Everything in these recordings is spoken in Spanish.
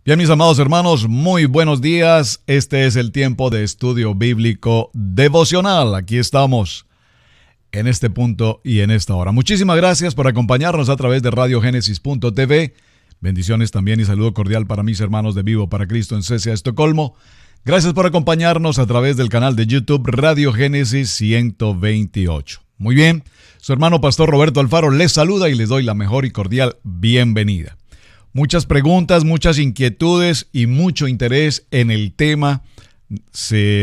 Bien, mis amados hermanos, muy buenos días. Este es el tiempo de estudio bíblico devocional. Aquí estamos en este punto y en esta hora. Muchísimas gracias por acompañarnos a través de RadioGénesis.tv. Bendiciones también y saludo cordial para mis hermanos de Vivo para Cristo en CCA Estocolmo. Gracias por acompañarnos a través del canal de YouTube Radio Génesis 128. Muy bien, su hermano Pastor Roberto Alfaro les saluda y les doy la mejor y cordial bienvenida. Muchas preguntas, muchas inquietudes y mucho interés en el tema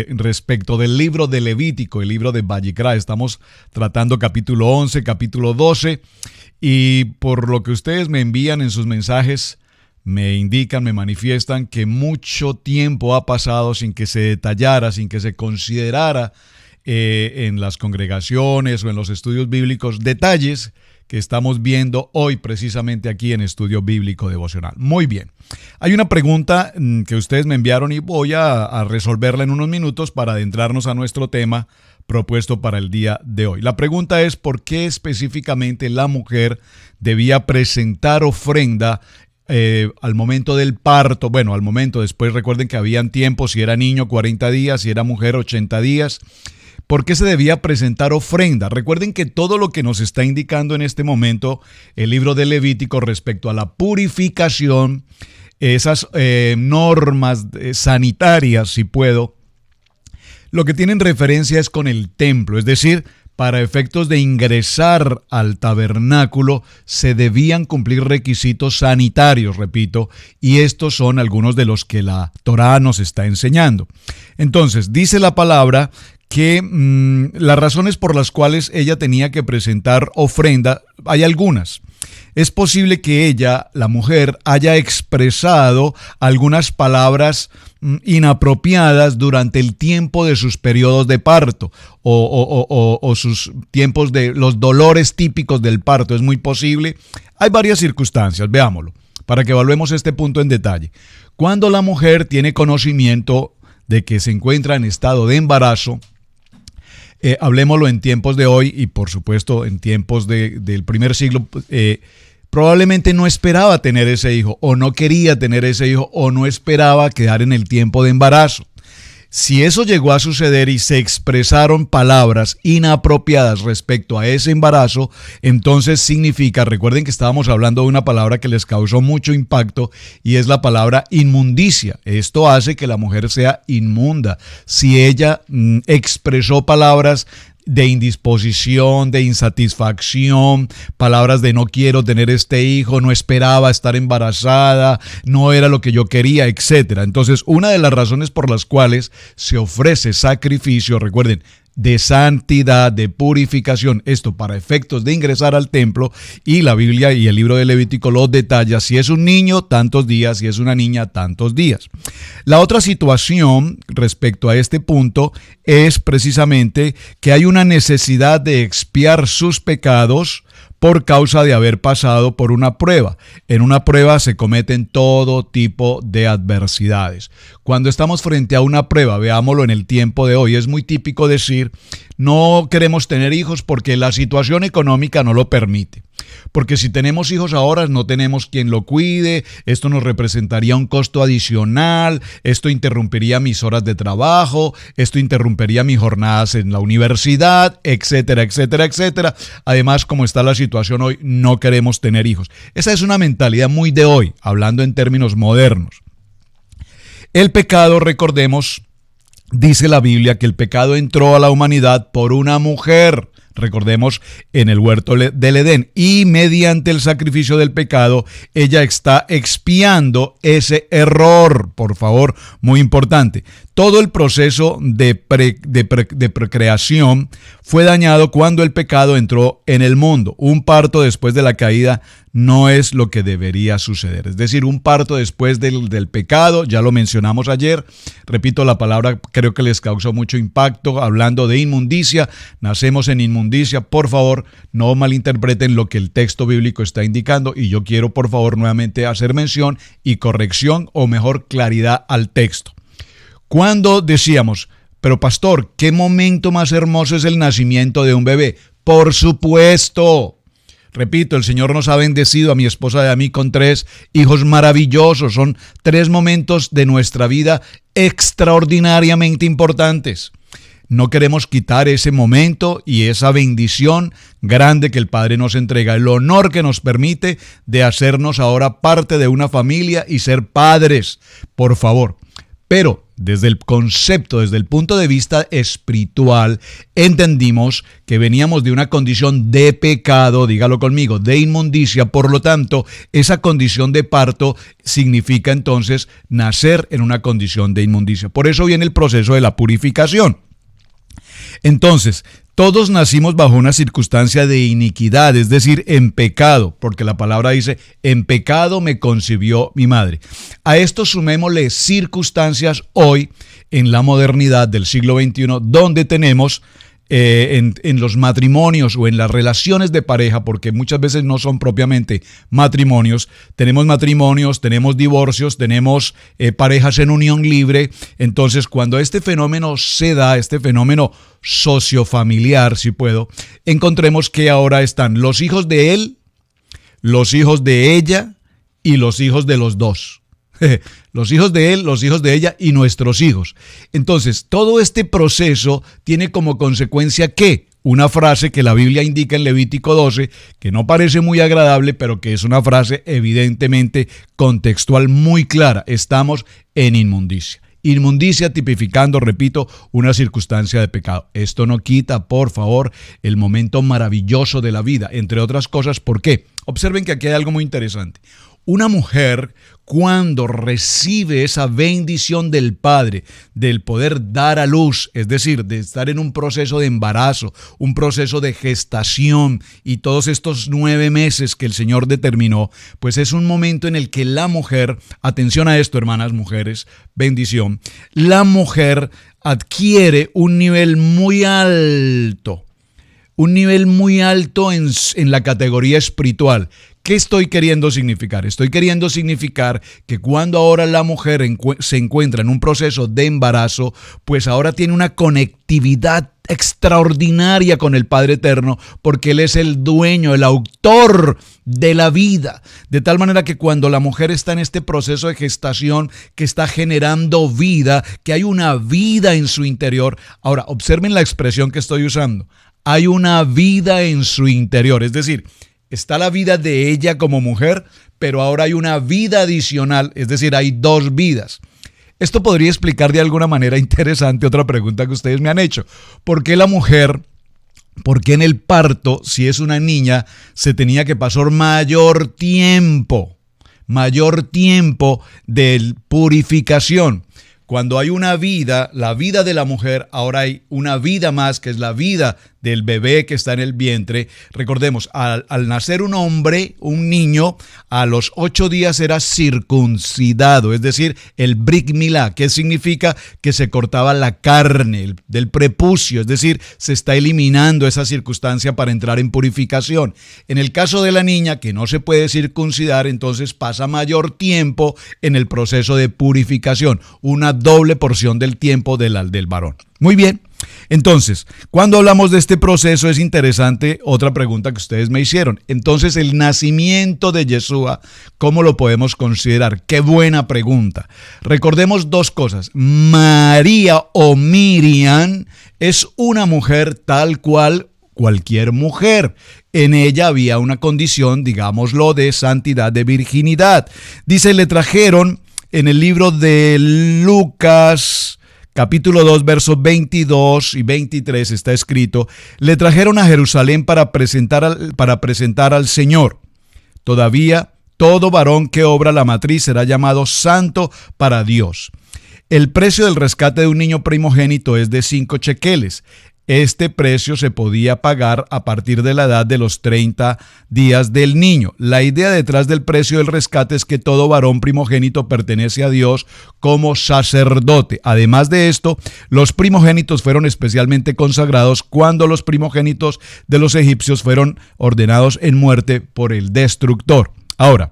respecto del libro de Levítico, el libro de Vayikra. Estamos tratando capítulo 11, capítulo 12 y por lo que ustedes me envían en sus mensajes, me indican, me manifiestan que mucho tiempo ha pasado sin que se detallara, sin que se considerara en las congregaciones o en los estudios bíblicos detalles que estamos viendo hoy precisamente aquí en Estudio Bíblico Devocional. Muy bien, hay una pregunta que ustedes me enviaron y voy a resolverla en unos minutos para adentrarnos a nuestro tema propuesto para el día de hoy. La pregunta es ¿por qué específicamente la mujer debía presentar ofrenda al momento del parto? Bueno, al momento, después recuerden que habían tiempos, si era niño 40 días, si era mujer 80 días. ¿Por qué se debía presentar ofrenda? Recuerden que todo lo que nos está indicando en este momento el libro de Levítico respecto a la purificación, esas normas sanitarias, si puedo, lo que tienen referencia es con el templo, es decir, para efectos de ingresar al tabernáculo se debían cumplir requisitos sanitarios, repito, y estos son algunos de los que la Torá nos está enseñando. Entonces, dice la palabra que las razones por las cuales ella tenía que presentar ofrenda, hay algunas. Es posible que ella, la mujer, haya expresado algunas palabras inapropiadas durante el tiempo de sus periodos de parto o sus tiempos de los dolores típicos del parto. Es muy posible. Hay varias circunstancias, veámoslo, para que evaluemos este punto en detalle. Cuando la mujer tiene conocimiento de que se encuentra en estado de embarazo, hablémoslo en tiempos de hoy y por supuesto en tiempos del primer siglo, probablemente no esperaba tener ese hijo o no quería tener ese hijo o no esperaba quedar en el tiempo de embarazo. Si eso llegó a suceder y se expresaron palabras inapropiadas respecto a ese embarazo, entonces significa, recuerden que estábamos hablando de una palabra que les causó mucho impacto y es la palabra inmundicia. Esto hace que la mujer sea inmunda. Si ella expresó palabras de indisposición, de insatisfacción, palabras de no quiero tener este hijo, no esperaba estar embarazada, no era lo que yo quería, etc. Entonces, una de las razones por las cuales se ofrece sacrificio, recuerden, de santidad, de purificación, esto para efectos de ingresar al templo, y la Biblia y el libro de Levítico los detalla: si es un niño, tantos días, si es una niña, tantos días. La otra situación respecto a este punto es precisamente que hay una necesidad de expiar sus pecados por causa de haber pasado por una prueba. En una prueba se cometen todo tipo de adversidades. Cuando estamos frente a una prueba, veámoslo en el tiempo de hoy, es muy típico decir, no queremos tener hijos porque la situación económica no lo permite. Porque si tenemos hijos ahora no tenemos quien lo cuide, esto nos representaría un costo adicional, esto interrumpiría mis horas de trabajo, esto interrumpiría mis jornadas en la universidad, etcétera, etcétera, etcétera. Además, como está la situación hoy, no queremos tener hijos. Esa es una mentalidad muy de hoy, hablando en términos modernos. El pecado, recordemos, dice la Biblia que el pecado entró a la humanidad por una mujer. Recordemos en el huerto del Edén, y mediante el sacrificio del pecado ella está expiando ese error. Por favor, muy importante. Todo el proceso de procreación fue dañado cuando el pecado entró en el mundo. Un parto después de la caída no es lo que debería suceder. Es decir, un parto después del pecado, ya lo mencionamos ayer. Repito, la palabra creo que les causó mucho impacto hablando de inmundicia. Nacemos en inmundicia. Por favor, no malinterpreten lo que el texto bíblico está indicando y yo quiero, por favor, nuevamente hacer mención y corrección, o mejor, claridad al texto. Cuando decíamos, pero pastor, ¿qué momento más hermoso es el nacimiento de un bebé? Por supuesto. Repito, el Señor nos ha bendecido a mi esposa y a mí con 3 hijos maravillosos. Son 3 momentos de nuestra vida extraordinariamente importantes. No queremos quitar ese momento y esa bendición grande que el Padre nos entrega, el honor que nos permite de hacernos ahora parte de una familia y ser padres, por favor. Pero desde el concepto, desde el punto de vista espiritual, entendimos que veníamos de una condición de pecado, dígalo conmigo, de inmundicia. Por lo tanto, esa condición de parto significa entonces nacer en una condición de inmundicia. Por eso viene el proceso de la purificación. Entonces, todos nacimos bajo una circunstancia de iniquidad, es decir, en pecado, porque la palabra dice, en pecado me concibió mi madre. A esto sumémosle circunstancias hoy en la modernidad del siglo XXI, donde tenemos en los matrimonios o en las relaciones de pareja, porque muchas veces no son propiamente matrimonios, tenemos divorcios, tenemos parejas en unión libre. Entonces, cuando este fenómeno se da, este fenómeno sociofamiliar, si puedo, encontremos que ahora están los hijos de él, los hijos de ella y los hijos de los dos. Los hijos de él, los hijos de ella y nuestros hijos. Entonces, todo este proceso tiene como consecuencia que una frase que la Biblia indica en Levítico 12, que no parece muy agradable, pero que es una frase evidentemente contextual muy clara. Estamos en inmundicia. Inmundicia tipificando, repito, una circunstancia de pecado. Esto no quita, por favor, el momento maravilloso de la vida, entre otras cosas. ¿Por qué? Observen que aquí hay algo muy interesante. Una mujer, cuando recibe esa bendición del Padre, del poder dar a luz, es decir, de estar en un proceso de embarazo, un proceso de gestación y todos estos 9 meses que el Señor determinó, pues es un momento en el que la mujer, atención a esto, hermanas mujeres, bendición, la mujer adquiere un nivel muy alto en la categoría espiritual. ¿Qué estoy queriendo significar? Estoy queriendo significar que cuando ahora la mujer se encuentra en un proceso de embarazo, pues ahora tiene una conectividad extraordinaria con el Padre Eterno, porque Él es el dueño, el autor de la vida. De tal manera que cuando la mujer está en este proceso de gestación, que está generando vida, que hay una vida en su interior. Ahora, observen la expresión que estoy usando. Hay una vida en su interior, es decir, está la vida de ella como mujer, pero ahora hay una vida adicional, es decir, hay 2 vidas. Esto podría explicar de alguna manera interesante otra pregunta que ustedes me han hecho. ¿Por qué la mujer, por qué en el parto, si es una niña, se tenía que pasar mayor tiempo de purificación? Cuando hay una vida, la vida de la mujer, ahora hay una vida más, que es la vida del bebé que está en el vientre. Recordemos, al nacer un hombre, un niño, a los 8 días era circuncidado, es decir, el Brit Milá, que significa que se cortaba la carne del prepucio, es decir, se está eliminando esa circunstancia para entrar en purificación. En el caso de la niña, que no se puede circuncidar, entonces pasa mayor tiempo en el proceso de purificación, una doble porción del tiempo del varón. Muy bien. Entonces, cuando hablamos de este proceso es interesante otra pregunta que ustedes me hicieron. Entonces, el nacimiento de Yeshua, ¿cómo lo podemos considerar? Qué buena pregunta. Recordemos 2 cosas. María o Miriam es una mujer tal cual cualquier mujer. En ella había una condición, digámoslo, de santidad, de virginidad. Dice, le trajeron en el libro de Lucas, capítulo 2, versos 22 y 23 está escrito, le trajeron a Jerusalén para presentar al Señor. Todavía, todo varón que obra la matriz será llamado santo para Dios. El precio del rescate de un niño primogénito es de 5 shekeles. Este precio se podía pagar a partir de la edad de los 30 días del niño. La idea detrás del precio del rescate es que todo varón primogénito pertenece a Dios como sacerdote. Además de esto, los primogénitos fueron especialmente consagrados cuando los primogénitos de los egipcios fueron ordenados en muerte por el destructor. Ahora,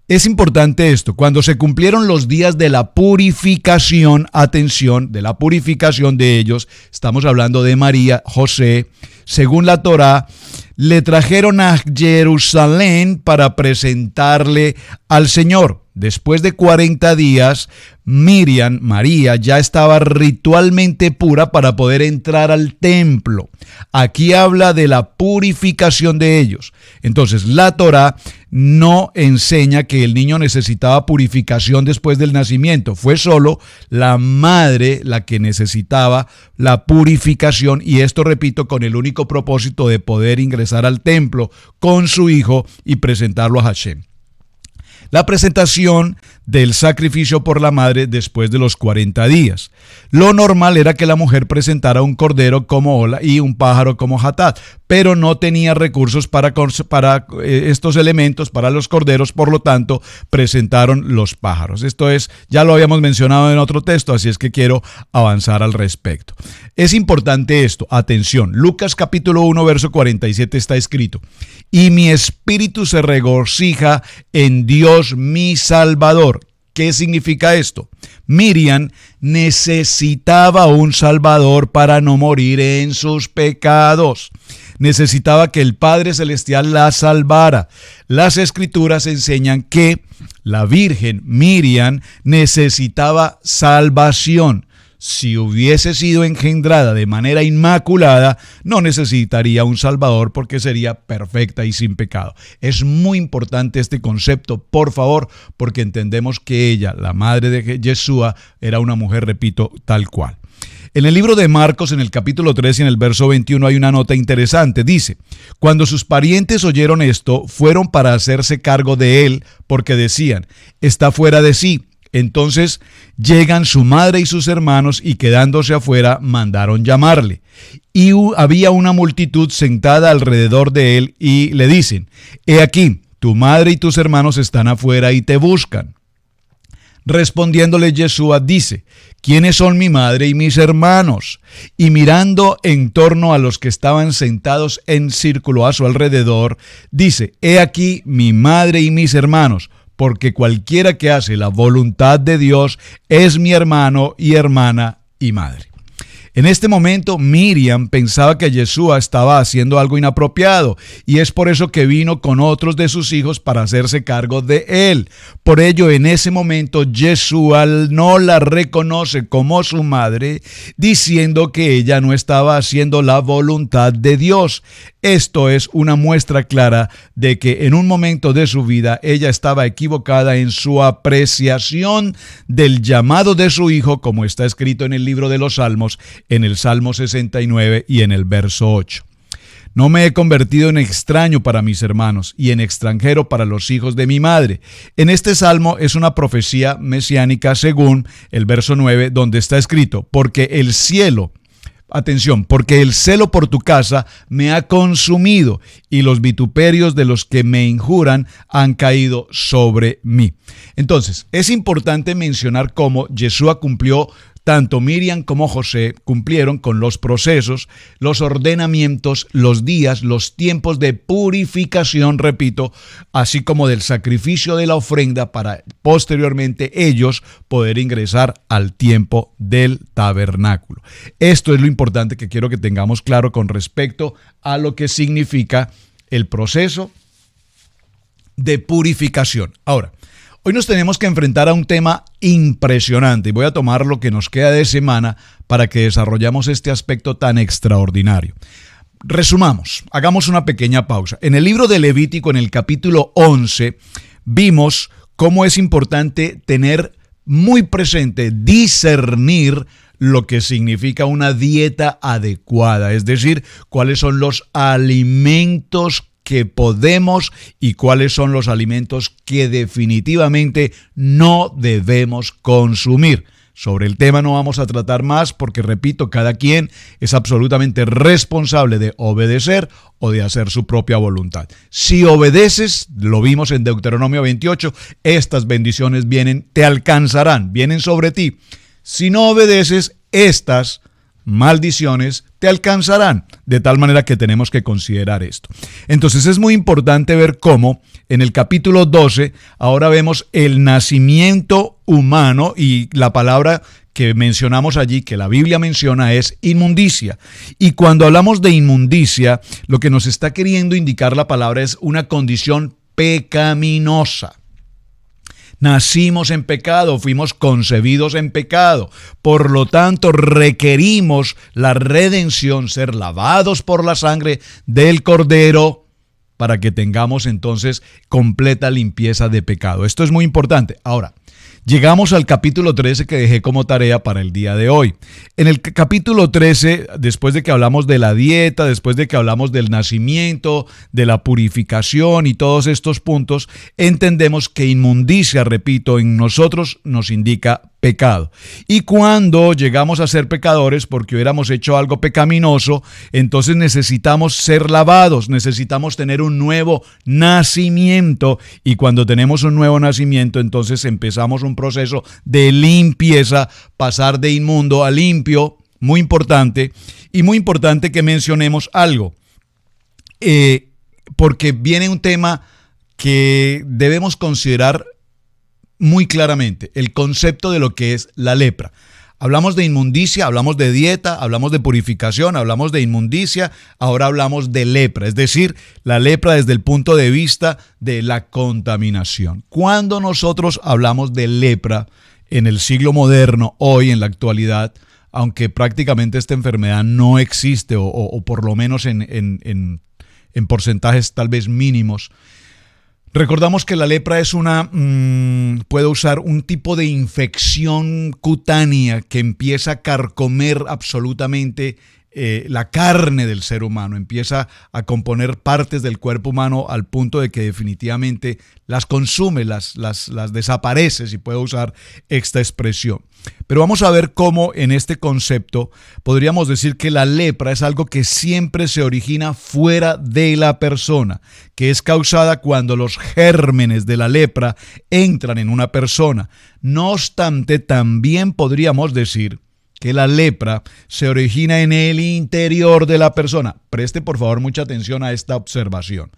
es importante esto, cuando se cumplieron los días de la purificación, atención, de la purificación de ellos, estamos hablando de María, José, según la Torá, le trajeron a Jerusalén para presentarle al Señor. Después de 40 días, María, ya estaba ritualmente pura para poder entrar al templo. Aquí habla de la purificación de ellos. Entonces, la Torá no enseña que el niño necesitaba purificación después del nacimiento. Fue solo la madre la que necesitaba la purificación, y esto, repito, con el único propósito de poder ingresar al templo con su hijo y presentarlo a Hashem. La presentación del sacrificio por la madre después de los 40 días. Lo normal era que la mujer presentara un cordero como hola y un pájaro como hatat, pero no tenía recursos para estos elementos, para los corderos, por lo tanto presentaron los pájaros. Esto es, ya lo habíamos mencionado en otro texto, así es que quiero avanzar al respecto. Es importante esto, atención, Lucas capítulo 1 verso 47 está escrito: y mi espíritu se regocija en Dios mi Salvador. ¿Qué significa esto? Miriam necesitaba un Salvador para no morir en sus pecados. Necesitaba que el Padre Celestial la salvara. Las Escrituras enseñan que la Virgen Miriam necesitaba salvación. Si hubiese sido engendrada de manera inmaculada, no necesitaría un Salvador porque sería perfecta y sin pecado. Es muy importante este concepto, por favor, porque entendemos que ella, la madre de Yeshua, era una mujer, repito, tal cual. En el libro de Marcos, en el capítulo 3 y en el verso 21, hay una nota interesante. Dice: cuando sus parientes oyeron esto, fueron para hacerse cargo de él, porque decían, está fuera de sí. Entonces llegan su madre y sus hermanos, y quedándose afuera mandaron llamarle. Y había una multitud sentada alrededor de él, y le dicen: he aquí, tu madre y tus hermanos están afuera y te buscan. Respondiéndole Yeshua dice: ¿quiénes son mi madre y mis hermanos? Y mirando en torno a los que estaban sentados en círculo a su alrededor, dice: he aquí mi madre y mis hermanos, porque cualquiera que hace la voluntad de Dios es mi hermano y hermana y madre. En este momento, Miriam pensaba que Yeshua estaba haciendo algo inapropiado, y es por eso que vino con otros de sus hijos para hacerse cargo de él. Por ello, en ese momento, Yeshua no la reconoce como su madre, diciendo que ella no estaba haciendo la voluntad de Dios. Esto es una muestra clara de que en un momento de su vida ella estaba equivocada en su apreciación del llamado de su hijo, como está escrito en el libro de los Salmos, en el Salmo 69 y en el verso 8. No me he convertido en extraño para mis hermanos y en extranjero para los hijos de mi madre. En este salmo es una profecía mesiánica según el verso 9, donde está escrito: porque el cielo, atención, porque el celo por tu casa me ha consumido, y los vituperios de los que me injuran han caído sobre mí. Entonces, es importante mencionar cómo Yeshua cumplió. Tanto Miriam como José cumplieron con los procesos, los ordenamientos, los días, los tiempos de purificación, repito, así como del sacrificio de la ofrenda para posteriormente ellos poder ingresar al tiempo del tabernáculo. Esto es lo importante que quiero que tengamos claro con respecto a lo que significa el proceso de purificación. Ahora, hoy nos tenemos que enfrentar a un tema impresionante, y voy a tomar lo que nos queda de semana para que desarrollemos este aspecto tan extraordinario. Resumamos, hagamos una pequeña pausa. En el libro de Levítico, en el capítulo 11, vimos cómo es importante tener muy presente, discernir lo que significa una dieta adecuada, es decir, cuáles son los alimentos que podemos y cuáles son los alimentos que definitivamente no debemos consumir. Sobre el tema no vamos a tratar más porque, repito, cada quien es absolutamente responsable de obedecer o de hacer su propia voluntad. Si obedeces, lo vimos en Deuteronomio 28, estas bendiciones vienen, te alcanzarán, vienen sobre ti. Si no obedeces, estas maldiciones te alcanzarán. De tal manera que tenemos que considerar esto. Entonces es muy importante ver cómo en el capítulo 12 ahora vemos el nacimiento humano, y la palabra que mencionamos allí, que la Biblia menciona, es inmundicia. Y cuando hablamos de inmundicia, lo que nos está queriendo indicar la palabra es una condición pecaminosa. Nacimos en pecado, fuimos concebidos en pecado. Por lo tanto, requerimos la redención, ser lavados por la sangre del Cordero, para que tengamos entonces completa limpieza de pecado. Esto es muy importante. Ahora, llegamos al capítulo 13 que dejé como tarea para el día de hoy. En el capítulo 13, después de que hablamos de la dieta, después de que hablamos del nacimiento, de la purificación y todos estos puntos, entendemos que inmundicia, repito, en nosotros nos indica pecado. Y cuando llegamos a ser pecadores porque hubiéramos hecho algo pecaminoso, entonces necesitamos ser lavados, necesitamos tener un nuevo nacimiento, y cuando tenemos un nuevo nacimiento, entonces empezamos un proceso de limpieza, pasar de inmundo a limpio. Muy importante, y muy importante que mencionemos algo, porque viene un tema que debemos considerar muy claramente, el concepto de lo que es la lepra. Hablamos de inmundicia, hablamos de dieta, hablamos de purificación, hablamos de inmundicia, ahora hablamos de lepra, es decir, la lepra desde el punto de vista de la contaminación. Cuando nosotros hablamos de lepra en el siglo moderno, hoy en la actualidad, aunque prácticamente esta enfermedad no existe, o por lo menos en porcentajes tal vez mínimos, recordamos que la lepra es puede usar un tipo de infección cutánea que empieza a carcomer absolutamente la carne del ser humano, empieza a componer partes del cuerpo humano al punto de que definitivamente las consume, las desaparece, si puedo usar esta expresión. Pero vamos a ver cómo en este concepto podríamos decir que la lepra es algo que siempre se origina fuera de la persona, que es causada cuando los gérmenes de la lepra entran en una persona. No obstante, también podríamos decir que la lepra se origina en el interior de la persona. Preste por favor mucha atención a esta observación.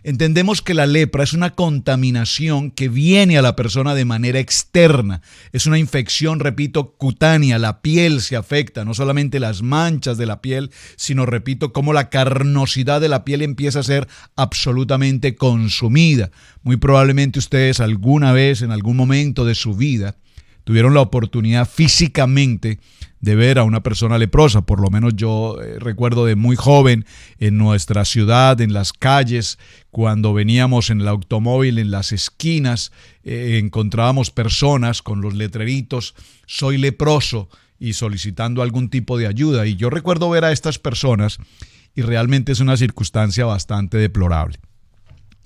Entendemos que la lepra es una contaminación que viene a la persona de manera externa. Es una infección, repito, cutánea. La piel se afecta, no solamente las manchas de la piel, sino, repito, cómo la carnosidad de la piel empieza a ser absolutamente consumida. Muy probablemente ustedes alguna vez, en algún momento de su vida, tuvieron la oportunidad físicamente de ver a una persona leprosa. Por lo menos yo recuerdo de muy joven en nuestra ciudad, en las calles, cuando veníamos en el automóvil, en las esquinas, encontrábamos personas con los letreritos "soy leproso" y solicitando algún tipo de ayuda. Y yo recuerdo ver a estas personas y realmente es una circunstancia bastante deplorable.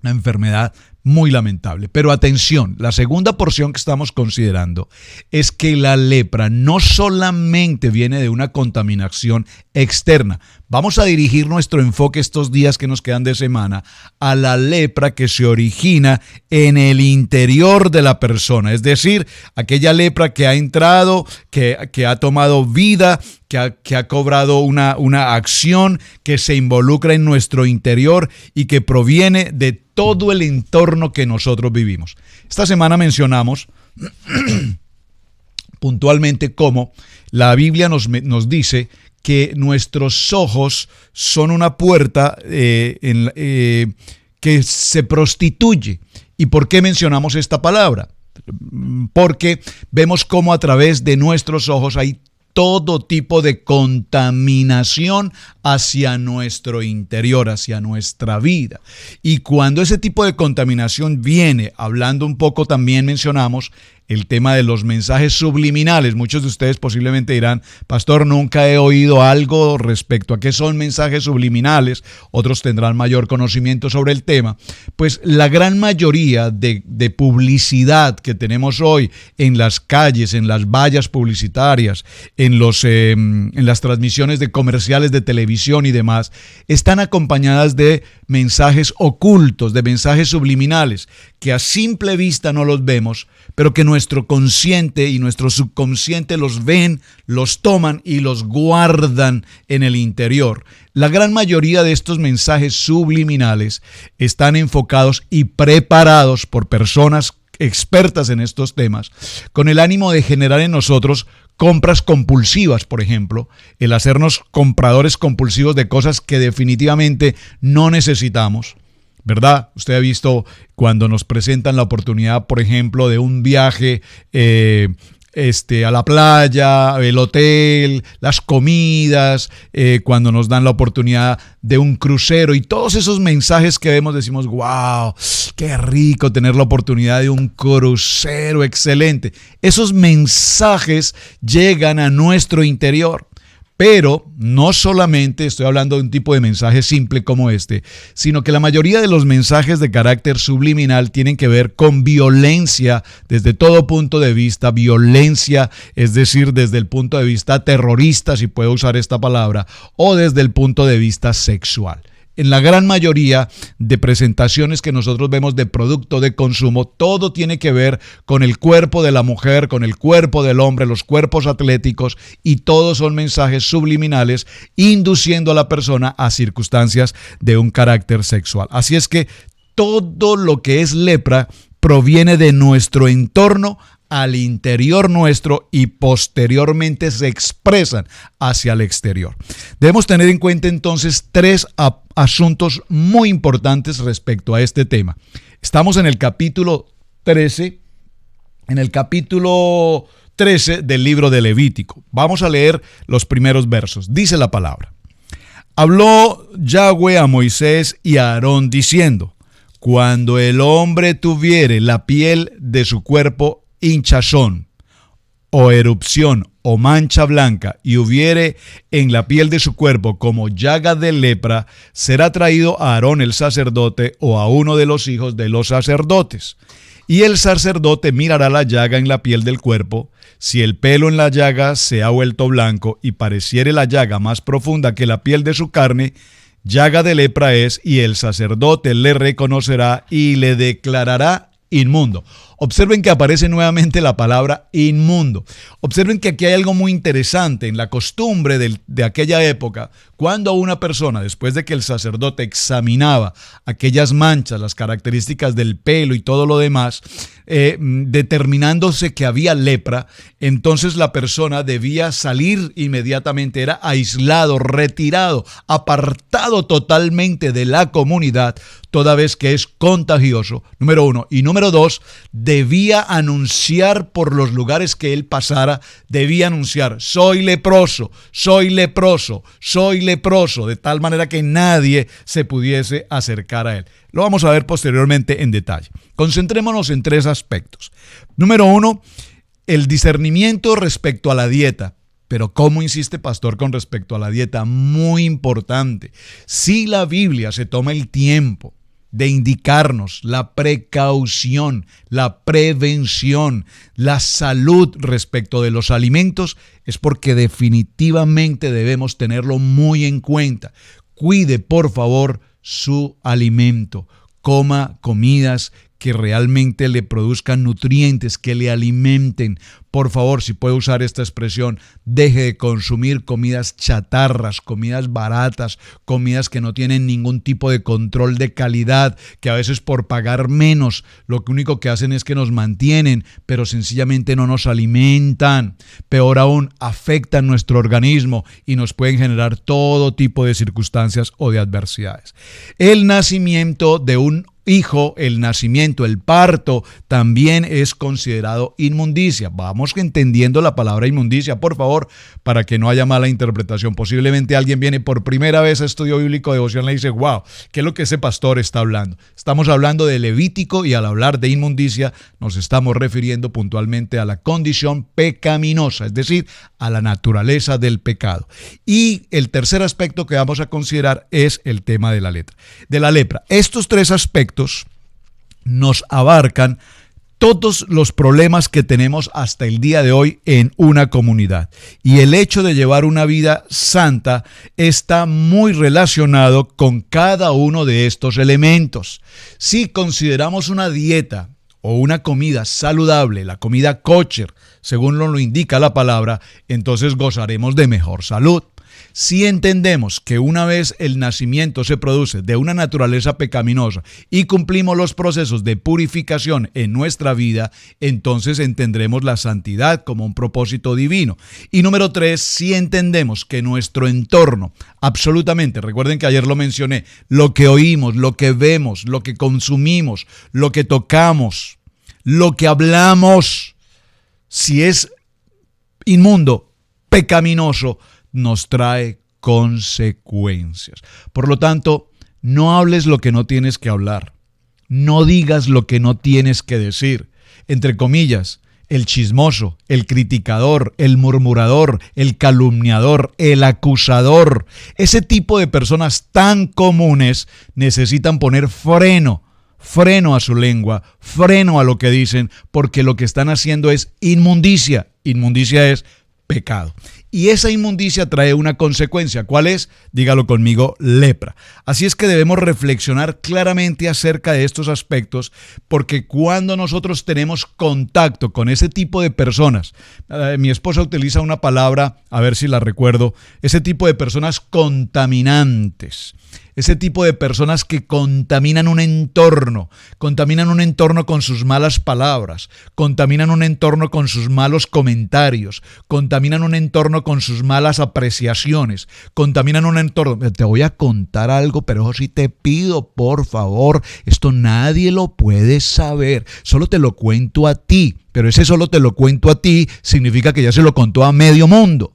Una enfermedad muy lamentable. Pero atención, la segunda porción que estamos considerando es que la lepra no solamente viene de una contaminación externa. Vamos a dirigir nuestro enfoque estos días que nos quedan de semana a la lepra que se origina en el interior de la persona. Es decir, aquella lepra que ha entrado, que ha tomado vida, que ha cobrado una acción, que se involucra en nuestro interior y que proviene de todo el entorno que nosotros vivimos. Esta semana mencionamos puntualmente cómo la Biblia nos dice que nuestros ojos son una puerta que se prostituye. ¿Y por qué mencionamos esta palabra? Porque vemos cómo a través de nuestros ojos hay todo tipo de contaminación hacia nuestro interior, hacia nuestra vida. Y cuando ese tipo de contaminación viene, hablando un poco también mencionamos el tema de los mensajes subliminales. Muchos de ustedes posiblemente dirán: pastor, nunca he oído algo respecto a qué son mensajes subliminales. Otros tendrán mayor conocimiento sobre el tema. Pues la gran mayoría de publicidad que tenemos hoy en las calles, en las vallas publicitarias, en las transmisiones de comerciales de televisión y demás, están acompañadas de mensajes ocultos, de mensajes subliminales, que a simple vista no los vemos, pero que nuestro nuestro consciente y nuestro subconsciente los ven, los toman y los guardan en el interior. La gran mayoría de estos mensajes subliminales están enfocados y preparados por personas expertas en estos temas, con el ánimo de generar en nosotros compras compulsivas, por ejemplo, el hacernos compradores compulsivos de cosas que definitivamente no necesitamos, ¿verdad? Usted ha visto cuando nos presentan la oportunidad, por ejemplo, de un viaje a la playa, el hotel, las comidas, cuando nos dan la oportunidad de un crucero y todos esos mensajes que vemos, decimos, wow, qué rico tener la oportunidad de un crucero, excelente. Esos mensajes llegan a nuestro interior. Pero no solamente estoy hablando de un tipo de mensaje simple como este, sino que la mayoría de los mensajes de carácter subliminal tienen que ver con violencia desde todo punto de vista, violencia, es decir, desde el punto de vista terrorista, si puedo usar esta palabra, o desde el punto de vista sexual. En la gran mayoría de presentaciones que nosotros vemos de producto de consumo, todo tiene que ver con el cuerpo de la mujer, con el cuerpo del hombre, los cuerpos atléticos, y todos son mensajes subliminales induciendo a la persona a circunstancias de un carácter sexual. Así es que todo lo que es lepra proviene de nuestro entorno al interior nuestro y posteriormente se expresan hacia el exterior. Debemos tener en cuenta entonces tres asuntos muy importantes respecto a este tema. Estamos en el capítulo 13, del libro de Levítico. Vamos a leer los primeros versos. Dice la palabra: Habló Yahweh a Moisés y a Aarón diciendo: Cuando el hombre tuviere la piel de su cuerpo hinchazón, o erupción, o mancha blanca, y hubiere en la piel de su cuerpo como llaga de lepra, será traído a Aarón el sacerdote o a uno de los hijos de los sacerdotes. Y el sacerdote mirará la llaga en la piel del cuerpo. Si el pelo en la llaga se ha vuelto blanco y pareciere la llaga más profunda que la piel de su carne, llaga de lepra es, y el sacerdote le reconocerá y le declarará inmundo. Observen que aparece nuevamente la palabra inmundo. Observen que aquí hay algo muy interesante en la costumbre de aquella época. Cuando una persona, después de que el sacerdote examinaba aquellas manchas, las características del pelo y todo lo demás, determinándose que había lepra, entonces la persona debía salir inmediatamente, era aislado, retirado, apartado totalmente de la comunidad, toda vez que es contagioso, número uno. Y número dos, debía anunciar por los lugares que él pasara, debía anunciar: soy leproso, soy leproso, soy leproso, de tal manera que nadie se pudiese acercar a él. Lo vamos a ver posteriormente en detalle. Concentrémonos en tres aspectos. Número uno, el discernimiento respecto a la dieta. Pero ¿cómo insiste pastor con respecto a la dieta? Muy importante. Si la Biblia se toma el tiempo de indicarnos la precaución, la prevención, la salud respecto de los alimentos, es porque definitivamente debemos tenerlo muy en cuenta. Cuide, por favor, su alimento. Coma comidas que realmente le produzcan nutrientes, que le alimenten. Por favor, si puedo usar esta expresión, deje de consumir comidas chatarras, comidas baratas, comidas que no tienen ningún tipo de control de calidad, que a veces por pagar menos, lo único que hacen es que nos mantienen, pero sencillamente no nos alimentan. Peor aún, afectan nuestro organismo y nos pueden generar todo tipo de circunstancias o de adversidades. El nacimiento de un hijo, el nacimiento, el parto, también es considerado inmundicia. Vamos entendiendo la palabra inmundicia, por favor, para que no haya mala interpretación. Posiblemente alguien viene por primera vez a Estudio Bíblico Devocional y dice: wow, ¿qué es lo que ese pastor está hablando? Estamos hablando de Levítico, y al hablar de inmundicia nos estamos refiriendo puntualmente a la condición pecaminosa, es decir, a la naturaleza del pecado. Y el tercer aspecto que vamos a considerar es el tema de la lepra. Estos tres aspectos nos abarcan todos los problemas que tenemos hasta el día de hoy en una comunidad. Y el hecho de llevar una vida santa está muy relacionado con cada uno de estos elementos. Si consideramos una dieta o una comida saludable, la comida kosher, según lo indica la palabra, entonces gozaremos de mejor salud. Si entendemos que una vez el nacimiento se produce de una naturaleza pecaminosa y cumplimos los procesos de purificación en nuestra vida, entonces entendremos la santidad como un propósito divino. Y número 3, si entendemos que nuestro entorno, absolutamente, recuerden que ayer lo mencioné, lo que oímos, lo que vemos, lo que consumimos, lo que tocamos, lo que hablamos, si es inmundo, pecaminoso, nos trae consecuencias. Por lo tanto, no hables lo que no tienes que hablar. No digas lo que no tienes que decir. Entre comillas, el chismoso, el criticador, el murmurador, el calumniador, el acusador. Ese tipo de personas tan comunes necesitan poner freno a su lengua, freno a lo que dicen, porque lo que están haciendo es inmundicia. Inmundicia es pecado. Y esa inmundicia trae una consecuencia. ¿Cuál es? Dígalo conmigo, lepra. Así es que debemos reflexionar claramente acerca de estos aspectos, porque cuando nosotros tenemos contacto con ese tipo de personas, mi esposa utiliza una palabra, a ver si la recuerdo, ese tipo de personas contaminantes. Ese tipo de personas que contaminan un entorno con sus malas palabras, contaminan un entorno con sus malos comentarios, contaminan un entorno con sus malas apreciaciones, contaminan un entorno. Te voy a contar algo, pero eso sí te pido, por favor, esto nadie lo puede saber, solo te lo cuento a ti, pero ese solo te lo cuento a ti significa que ya se lo contó a medio mundo.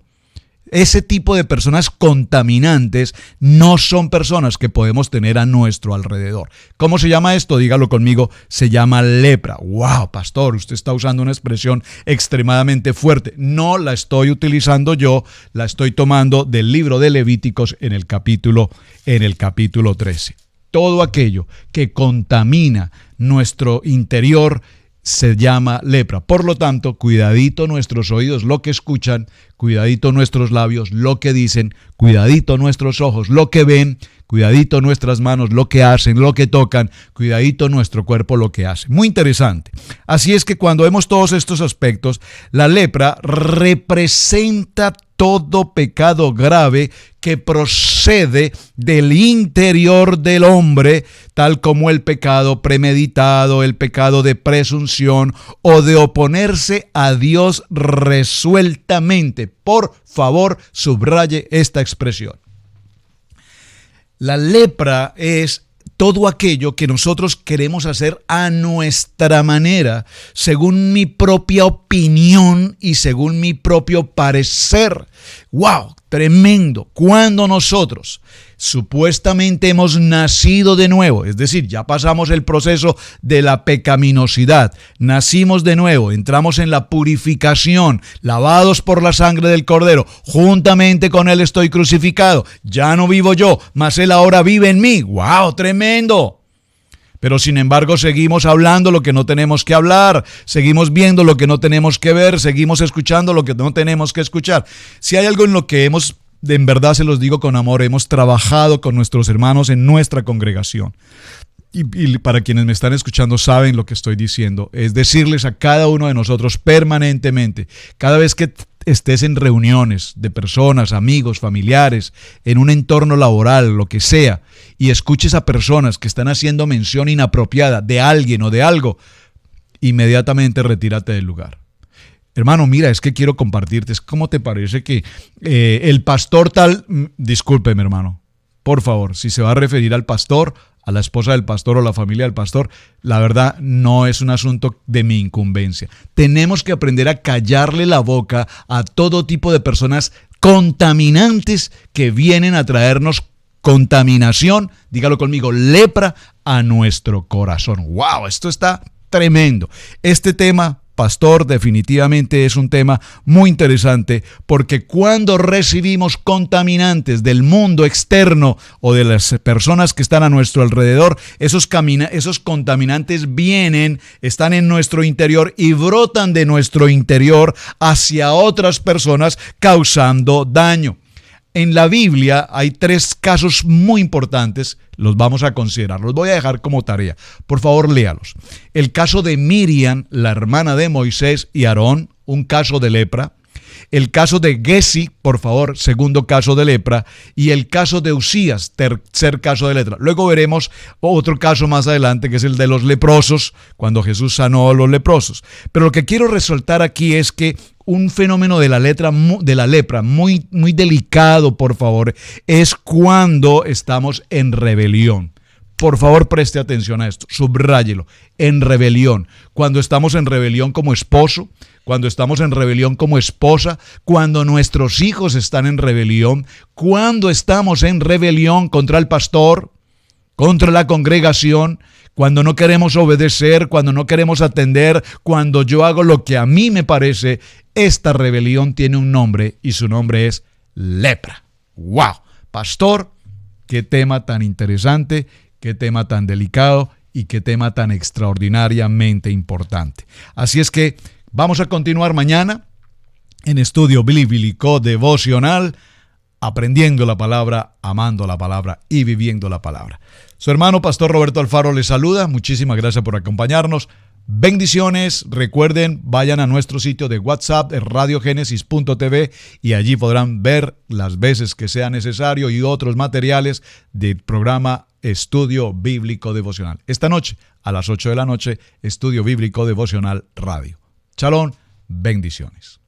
Ese tipo de personas contaminantes no son personas que podemos tener a nuestro alrededor. ¿Cómo se llama esto? Dígalo conmigo, se llama lepra. ¡Wow, pastor! Usted está usando una expresión extremadamente fuerte. No la estoy utilizando yo, la estoy tomando del libro de Levíticos en el capítulo 13. Todo aquello que contamina nuestro interior se llama lepra. Por lo tanto, cuidadito nuestros oídos lo que escuchan, cuidadito nuestros labios lo que dicen, cuidadito nuestros ojos lo que ven, cuidadito nuestras manos lo que hacen, lo que tocan, cuidadito nuestro cuerpo lo que hace. Muy interesante. Así es que cuando vemos todos estos aspectos, la lepra representa todo pecado grave que procede del interior del hombre, tal como el pecado premeditado, el pecado de presunción o de oponerse a Dios resueltamente. Por favor, subraye esta expresión. La lepra es todo aquello que nosotros queremos hacer a nuestra manera, según mi propia opinión y según mi propio parecer. ¡Wow! Tremendo. Cuando nosotros supuestamente hemos nacido de nuevo, es decir, ya pasamos el proceso de la pecaminosidad, nacimos de nuevo, entramos en la purificación, lavados por la sangre del Cordero, juntamente con Él estoy crucificado, ya no vivo yo, mas Él ahora vive en mí. ¡Wow! Tremendo. Pero sin embargo seguimos hablando lo que no tenemos que hablar, seguimos viendo lo que no tenemos que ver, seguimos escuchando lo que no tenemos que escuchar. Si hay algo en lo que en verdad se los digo con amor, hemos trabajado con nuestros hermanos en nuestra congregación. Y para quienes me están escuchando saben lo que estoy diciendo, es decirles a cada uno de nosotros permanentemente, cada vez que estés en reuniones de personas, amigos, familiares, en un entorno laboral, lo que sea, y escuches a personas que están haciendo mención inapropiada de alguien o de algo, inmediatamente retírate del lugar. Hermano, mira, es que quiero compartirte, ¿cómo te parece que el pastor tal, discúlpeme hermano, por favor, si se va a referir al pastor, a la esposa del pastor o la familia del pastor, la verdad no es un asunto de mi incumbencia. Tenemos que aprender a callarle la boca a todo tipo de personas contaminantes que vienen a traernos contaminación, dígalo conmigo, lepra a nuestro corazón. ¡Wow! Esto está tremendo. Este tema, pastor, definitivamente es un tema muy interesante porque cuando recibimos contaminantes del mundo externo o de las personas que están a nuestro alrededor, esos contaminantes vienen, están en nuestro interior y brotan de nuestro interior hacia otras personas causando daño. En la Biblia hay 3 casos muy importantes, los vamos a considerar, los voy a dejar como tarea. Por favor, léalos. El caso de Miriam, la hermana de Moisés y Aarón, un caso de lepra. El caso de Gesi, por favor, segundo caso de lepra. Y el caso de Usías, tercer caso de lepra. Luego veremos otro caso más adelante, que es el de los leprosos, cuando Jesús sanó a los leprosos. Pero lo que quiero resaltar aquí es que un fenómeno de la lepra muy, muy delicado, por favor, es cuando estamos en rebelión. Por favor, preste atención a esto, subráyelo, en rebelión. Cuando estamos en rebelión como esposo, cuando estamos en rebelión como esposa, cuando nuestros hijos están en rebelión, cuando estamos en rebelión contra el pastor, contra la congregación, cuando no queremos obedecer, cuando no queremos atender, cuando yo hago lo que a mí me parece, esta rebelión tiene un nombre y su nombre es lepra. ¡Wow! Pastor, qué tema tan interesante, qué tema tan delicado y qué tema tan extraordinariamente importante. Así es que vamos a continuar mañana en Estudio Bíblico Devocional, aprendiendo la palabra, amando la palabra y viviendo la palabra. Su hermano Pastor Roberto Alfaro les saluda. Muchísimas gracias por acompañarnos. Bendiciones. Recuerden, vayan a nuestro sitio de WhatsApp, radiogenesis.tv, y allí podrán ver las veces que sea necesario y otros materiales del programa Estudio Bíblico Devocional. Esta noche, a las 8 de la noche, Estudio Bíblico Devocional Radio. Shalom, bendiciones.